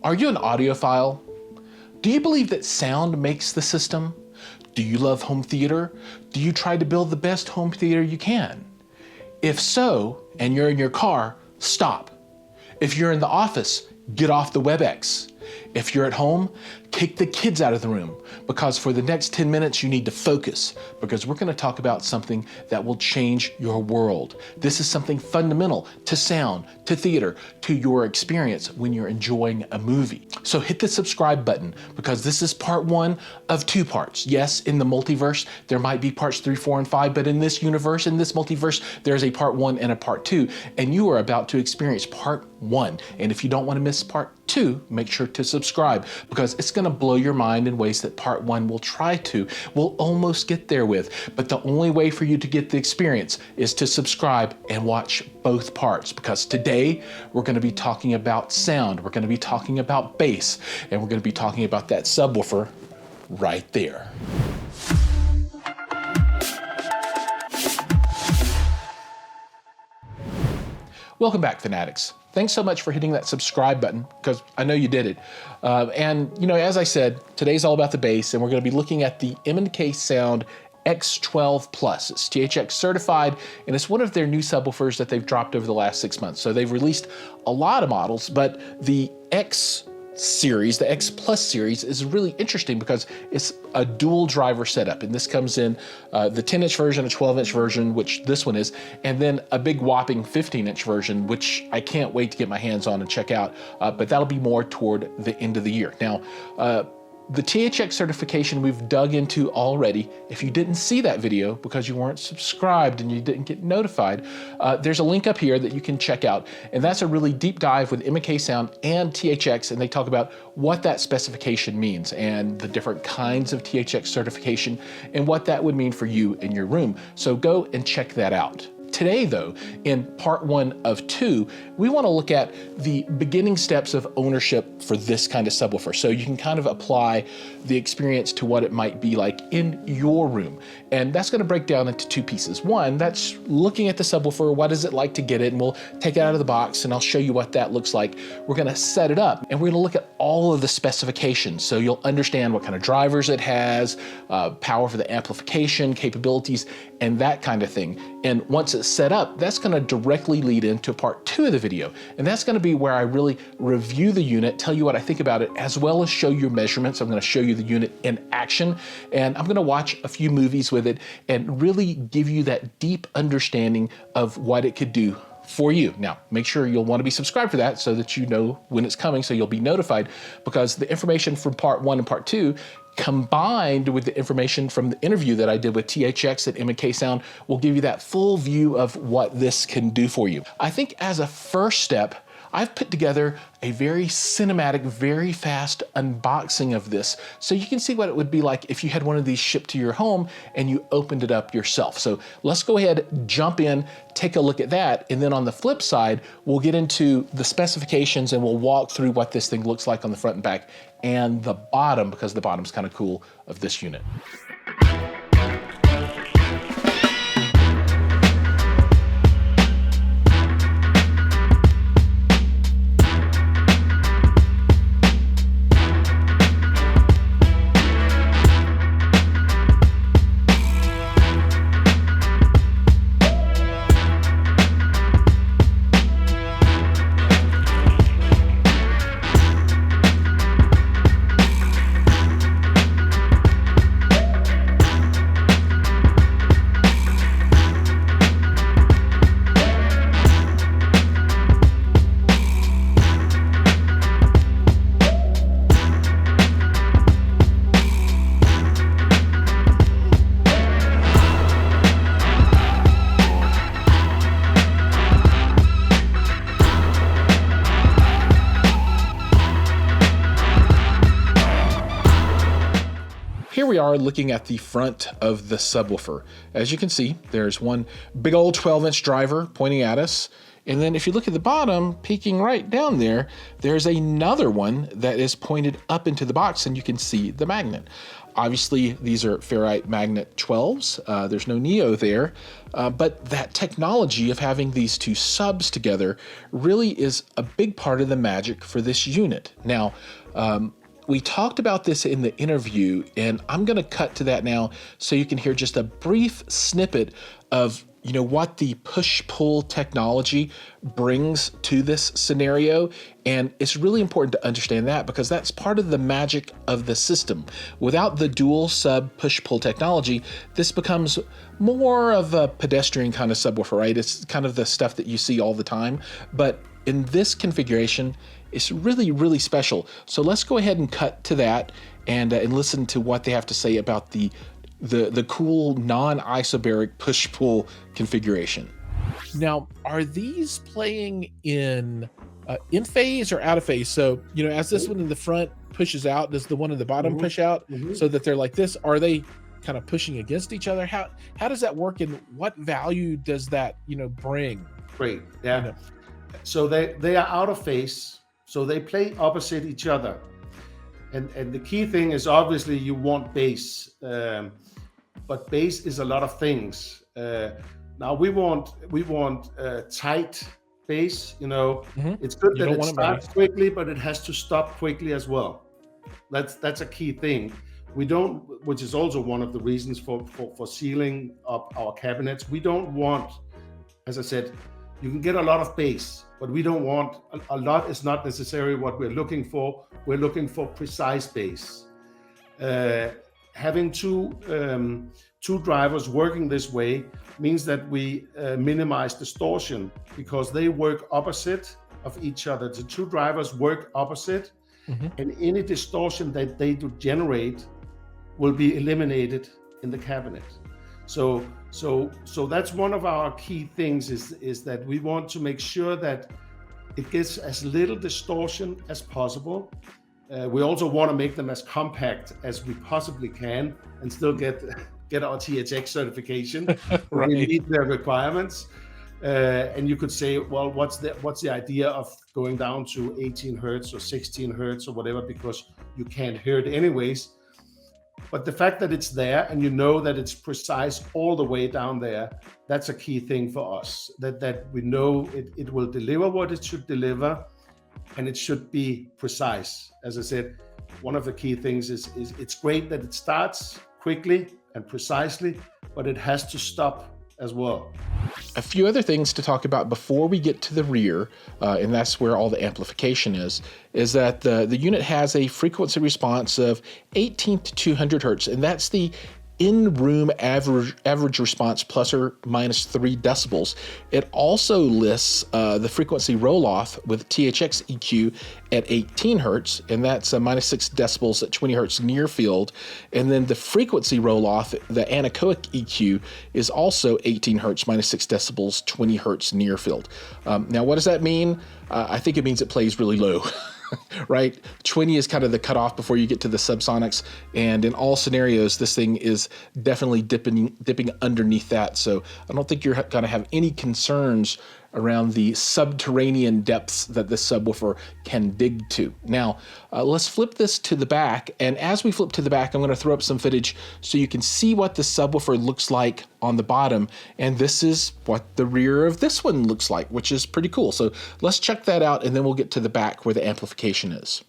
Are you an audiophile? Do you believe that sound makes the system? Do you love home theater? Do you try to build the best home theater you can? If so, and you're in your car, stop. If you're in the office, get off the WebEx. If you're at home, kick the kids out of the room, because for the next 10 minutes you need to focus, because we're going to talk about something that will change your world. This is something fundamental to sound, to theater, to your experience when you're enjoying a movie. So hit the subscribe button, because this is part 1 of 2 parts. Yes, in the multiverse, there might be parts 3, 4, and 5, but in this universe, in this multiverse, there's a part 1 and a part 2, and you are about to experience part 1. And if you don't want to miss part 2, make sure to subscribe, because it's going to blow your mind in ways that part 1 will almost get there with. But the only way for you to get the experience is to subscribe and watch both parts, because today we're going to be talking about sound, we're going to be talking about bass, and we're going to be talking about that subwoofer right there. Welcome back, fanatics. Thanks so much for hitting that subscribe button, because I know you did it. And you know, as I said, today's all about the bass, and we're going to be looking at the M&K Sound X12 Plus. It's THX certified, and it's one of their new subwoofers that they've dropped over the last 6 months. So they've released a lot of models, but the X series, the X Plus series, is really interesting because it's a dual driver setup, and this comes in the 10-inch version, a 12-inch version, which this one is, and then a big whopping 15-inch version, which I can't wait to get my hands on and check out, but that'll be more toward the end of the year. Now, the THX certification we've dug into already. If you didn't see that video because you weren't subscribed and you didn't get notified, there's a link up here that you can check out. And that's a really deep dive with M&K Sound and THX, and they talk about what that specification means and the different kinds of THX certification and what that would mean for you in your room. So go and check that out. Today, though, in part 1 of 2, we want to look at the beginning steps of ownership for this kind of subwoofer, so you can kind of apply the experience to what it might be like in your room. And that's going to break down into 2 pieces. One, that's looking at the subwoofer, what is it like to get it, and we'll take it out of the box and I'll show you what that looks like. We're going to set it up, and we're going to look at all of the specifications, so you'll understand what kind of drivers it has, power for the amplification, capabilities, and that kind of thing. And once it's set up, that's going to directly lead into part 2 of the video. And that's going to be where I really review the unit, tell you what I think about it, as well as show you measurements. I'm going to show you the unit in action, and I'm going to watch a few movies with it and really give you that deep understanding of what it could do for you. Now, make sure you'll want to be subscribed for that so that you know when it's coming, so you'll be notified, because the information from part 1 and part 2 combined with the information from the interview that I did with THX and M&K Sound will give you that full view of what this can do for you. I think as a first step, I've put together a very cinematic, very fast unboxing of this, so you can see what it would be like if you had one of these shipped to your home and you opened it up yourself. So let's go ahead, jump in, take a look at that, and then on the flip side, we'll get into the specifications and we'll walk through what this thing looks like on the front and back and the bottom, because the bottom's kind of cool, of this unit. Here we are looking at the front of the subwoofer. As you can see, there's one big old 12-inch driver pointing at us. And then if you look at the bottom, peeking right down there, there's another one that is pointed up into the box, and you can see the magnet. Obviously, these are ferrite magnet 12s. There's no Neo there, but that technology of having these two subs together really is a big part of the magic for this unit. Now, we talked about this in the interview, and I'm going to cut to that now so you can hear just a brief snippet of what the push-pull technology brings to this scenario. And it's really important to understand that, because that's part of the magic of the system. Without the dual sub push-pull technology, this becomes more of a pedestrian kind of subwoofer, right? It's kind of the stuff that you see all the time. But in this configuration, it's really, really special. So let's go ahead and cut to that and listen to what they have to say about the cool non-isobaric push-pull configuration. Now, are these playing in phase or out of phase? So, as this one in the front pushes out, does the one in the bottom push out so that they're like this? Are they kind of pushing against each other? How does that work, and what value does that, bring? Great, yeah. So they are out of phase, so they play opposite each other. And the key thing is, obviously you want bass, but bass is a lot of things. Now we want tight bass. It's good that it starts quickly, but it has to stop quickly as well. That's a key thing. We don't, which is also one of the reasons for sealing up our cabinets. We don't want, as I said, you can get a lot of bass, but we don't want a lot. Is not necessarily what we're looking for. We're looking for precise bass. Having two drivers working this way means that we minimize distortion, because they work opposite of each other. The two drivers work opposite, and any distortion that they do generate will be eliminated in the cabinet. So that's one of our key things, is that we want to make sure that it gets as little distortion as possible. We also want to make them as compact as we possibly can and still get our THX certification. Right. We meet their requirements. And you could say, well, what's the idea of going down to 18 hertz or 16 hertz or whatever, because you can't hear it anyways. But the fact that it's there, and that it's precise all the way down there, that's a key thing for us, that we know it will deliver what it should deliver, and it should be precise. As I said, one of the key things is it's great that it starts quickly and precisely, but it has to stop as well. A few other things to talk about before we get to the rear, and that's where all the amplification is that the unit has a frequency response of 18 to 200 hertz, and that's the in-room average response plus or minus 3 decibels. It also lists the frequency roll-off with THX EQ at 18 hertz, and that's minus 6 decibels at 20 hertz near field. And then the frequency roll-off, the anechoic EQ, is also 18 hertz, minus 6 decibels, 20 hertz near field. Now, what does that mean? I think it means it plays really low. Right? 20 is kind of the cutoff before you get to the subsonics, and in all scenarios, this thing is definitely dipping underneath that. So I don't think you're going to have any concerns around the subterranean depths that this subwoofer can dig to. Now, let's flip this to the back, and as we flip to the back, I'm going to throw up some footage so you can see what the subwoofer looks like on the bottom, and this is what the rear of this one looks like, which is pretty cool. So let's check that out, and then we'll get to the back where the amplification is.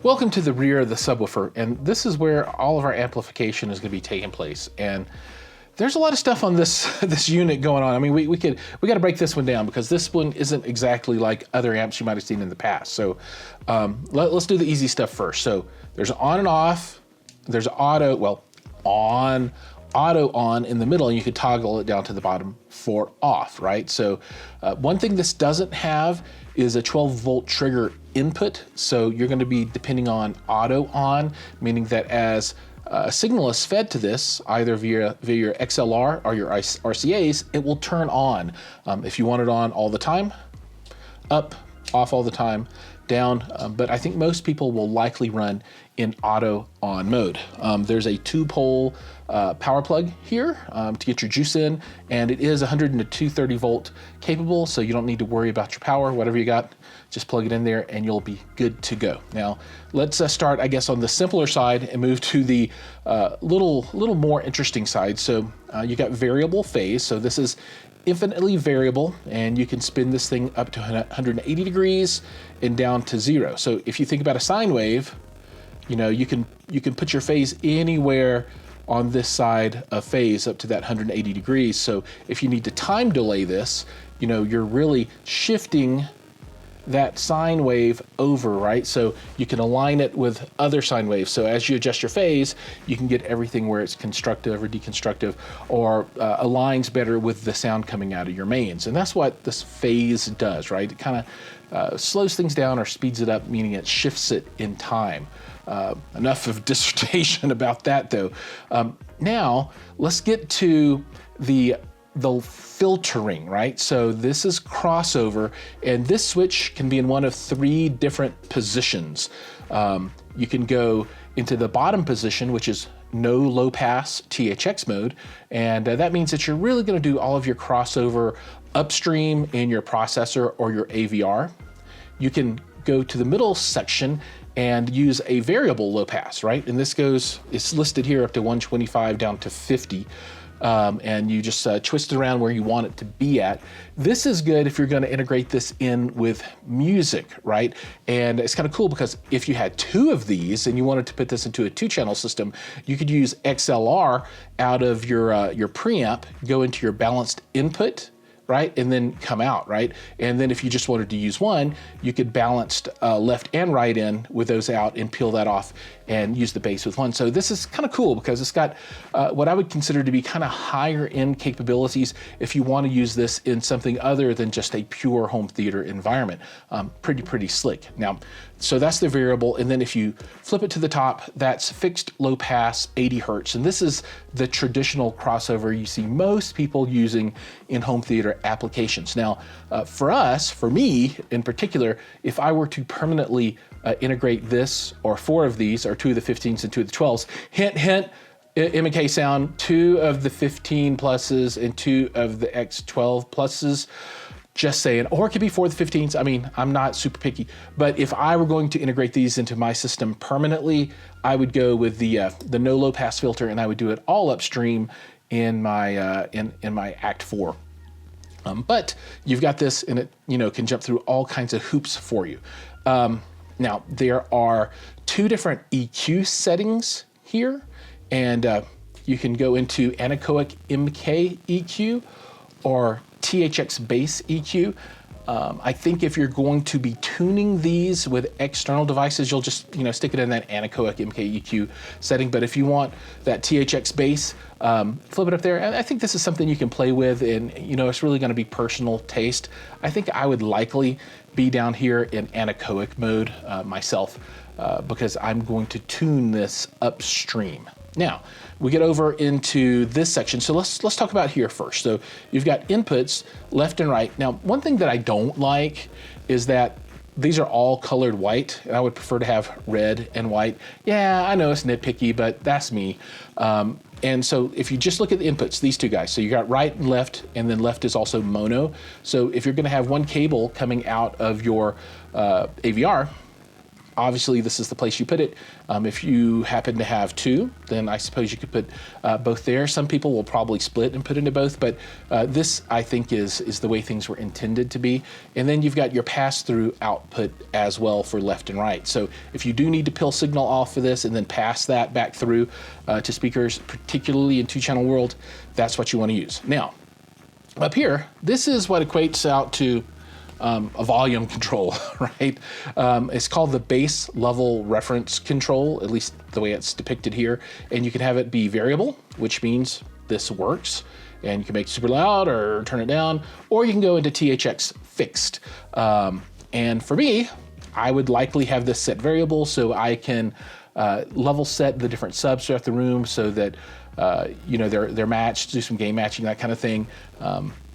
Welcome to the rear of the subwoofer, and this is where all of our amplification is going to be taking place. And there's a lot of stuff on this unit going on. I mean, we got to break this one down, because this one isn't exactly like other amps you might have seen in the past. So let's do the easy stuff first. So there's on and off. There's auto on in the middle, and you could toggle it down to the bottom for off, right? So one thing this doesn't have is a 12-volt trigger input. So you're going to be depending on auto on, meaning that as a signal is fed to this, either via your XLR or your RCAs, it will turn on. If you want it on all the time, up, off all the time, down, but I think most people will likely run in auto on mode. There's a 2-pole power plug here to get your juice in, and it is 100 to 230 volt capable, so you don't need to worry about your power. Whatever you got, just plug it in there and you'll be good to go. Now, let's start, I guess, on the simpler side and move to the little more interesting side. So you got variable phase, so this is infinitely variable, and you can spin this thing up to 180 degrees and down to 0. So if you think about a sine wave, you know, you can put your phase anywhere on this side of phase up to that 180 degrees. So if you need to time delay this, you know, you're really shifting that sine wave over, right? So you can align it with other sine waves. So as you adjust your phase, you can get everything where it's constructive or deconstructive, or aligns better with the sound coming out of your mains. And that's what this phase does, right? It kind of slows things down or speeds it up, meaning it shifts it in time. Enough of dissertation about that, though. Now let's get to the filtering, right? So this is crossover, and this switch can be in one of 3 different positions. You can go into the bottom position, which is no low pass THX mode, and that means that you're really going to do all of your crossover upstream in your processor or your AVR. You can go to the middle section and use a variable low pass, right? And this goes, it's listed here up to 125 down to 50. And you just twist it around where you want it to be at. This is good if you're going to integrate this in with music, right? And it's kind of cool because if you had 2 of these and you wanted to put this into a 2-channel system, you could use XLR out of your preamp, go into your balanced input, right? And then come out, right? And then if you just wanted to use one, you could balance left and right in with those out and peel that off and use the bass with one. So this is kind of cool because it's got what I would consider to be kind of higher end capabilities if you want to use this in something other than just a pure home theater environment. Pretty slick. Now, so that's the variable. And then if you flip it to the top, that's fixed low pass 80 Hertz. And this is the traditional crossover you see most people using in home theater applications. Now, for me in particular, if I were to permanently integrate this or 4 of these, or 2 of the 15s and 2 of the 12s, hint, M&K Sound, 2 of the 15 pluses and 2 of the X12 pluses, just saying, or it could be 4 of the 15s. I mean, I'm not super picky, but if I were going to integrate these into my system permanently, I would go with the no low pass filter, and I would do it all upstream in my in my Act 4. But you've got this, and it can jump through all kinds of hoops for you. Now there are 2 different EQ settings here, and you can go into anechoic MK EQ or THX bass EQ. I think if you're going to be tuning these with external devices, you'll just stick it in that anechoic MK EQ setting. But if you want that THX bass, flip it up there. And I think this is something you can play with, and it's really going to be personal taste. I think I would likely be down here in anechoic mode myself because I'm going to tune this upstream. Now we get over into this section. So let's talk about here first. So you've got inputs left and right. Now, one thing that I don't like is that these are all colored white, and I would prefer to have red and white. Yeah, I know it's nitpicky, but that's me. And so if you just look at the inputs, these 2 guys, so you got right and then left is also mono. So if you're gonna have one cable coming out of your AVR, obviously this is the place you put it. If you happen to have 2, then I suppose you could put both there. Some people will probably split and put into both, but this I think is the way things were intended to be. And then you've got your pass-through output as well for left and right. So if you do need to peel signal off of this and then pass that back through to speakers, particularly in 2-channel world, that's what you want to use. Now, up here, this is what equates out to a volume control, right? It's called the bass level reference control, at least the way it's depicted here. And you can have it be variable, which means this works. And you can make it super loud or turn it down, or you can go into THX fixed. And for me, I would likely have this set variable so I can level set the different subs throughout the room so that you know, they're matched, do some gain matching, that kind of thing.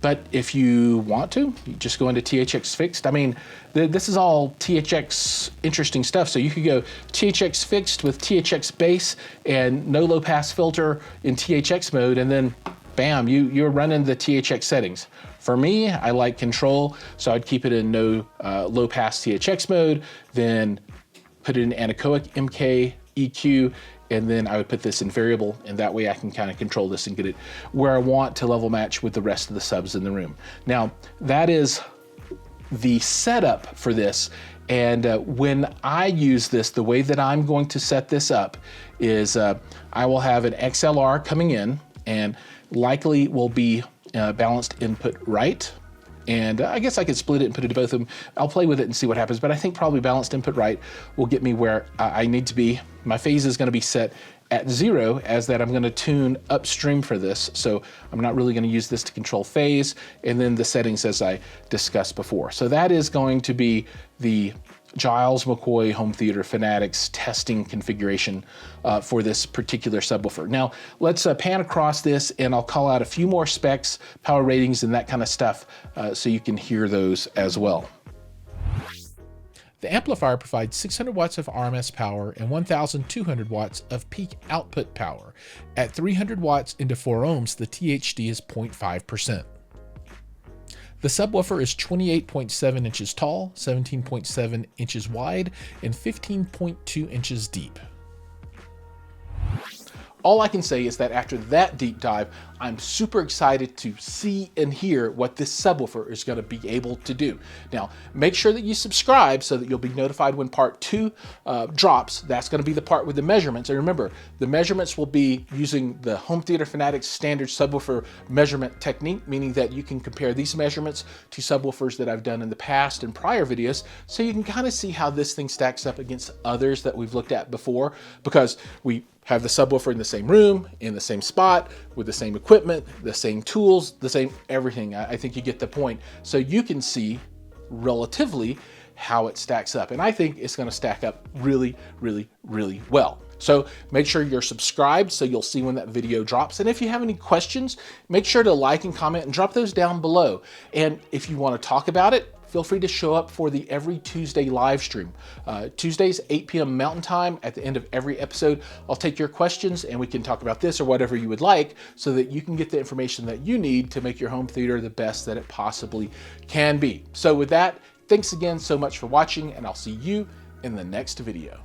But if you want to, you just go into THX fixed. I mean, this is all THX interesting stuff. So you could go THX fixed with THX bass and no low pass filter in THX mode, and then bam, you're running the THX settings. For me, I like control, so I'd keep it in no low pass THX mode, then put it in anechoic M&K EQ, and then I would put this in variable, and that way I can kind of control this and get it where I want to level match with the rest of the subs in the room. Now, that is the setup for this. And when I use this, the way that I'm going to set this up is I will have an XLR coming in, and likely will be balanced input right. And I guess I could split it and put it to both of them. I'll play with it and see what happens, but I think probably balanced input right will get me where I need to be. My phase is gonna be set at 0, as that I'm gonna tune upstream for this. So I'm not really gonna use this to control phase, and then the settings as I discussed before. So that is going to be the Giles McCoy Home Theater Fanatics testing configuration for this particular subwoofer. Now, let's pan across this, and I'll call out a few more specs, power ratings, and that kind of stuff so you can hear those as well. The amplifier provides 600 watts of RMS power and 1,200 watts of peak output power. At 300 watts into 4 ohms, the THD is 0.5%. The subwoofer is 28.7 inches tall, 17.7 inches wide, and 15.2 inches deep. All I can say is that after that deep dive, I'm super excited to see and hear what this subwoofer is going to be able to do. Now, make sure that you subscribe so that you'll be notified when part 2 drops. That's going to be the part with the measurements. And remember, the measurements will be using the Home Theater Fanatics standard subwoofer measurement technique, meaning that you can compare these measurements to subwoofers that I've done in the past and prior videos, so you can kind of see how this thing stacks up against others that we've looked at before, because we have the subwoofer in the same room, in the same spot, with the same equipment, the same tools, the same everything. I think you get the point. So you can see relatively how it stacks up. And I think it's gonna stack up really, really, really well. So make sure you're subscribed so you'll see when that video drops. And if you have any questions, make sure to like and comment and drop those down below. And if you wanna talk about it, feel free to show up for the every Tuesday live stream. Tuesdays, 8 p.m. Mountain Time. At the end of every episode, I'll take your questions and we can talk about this or whatever you would like, so that you can get the information that you need to make your home theater the best that it possibly can be. So with that, thanks again so much for watching, and I'll see you in the next video.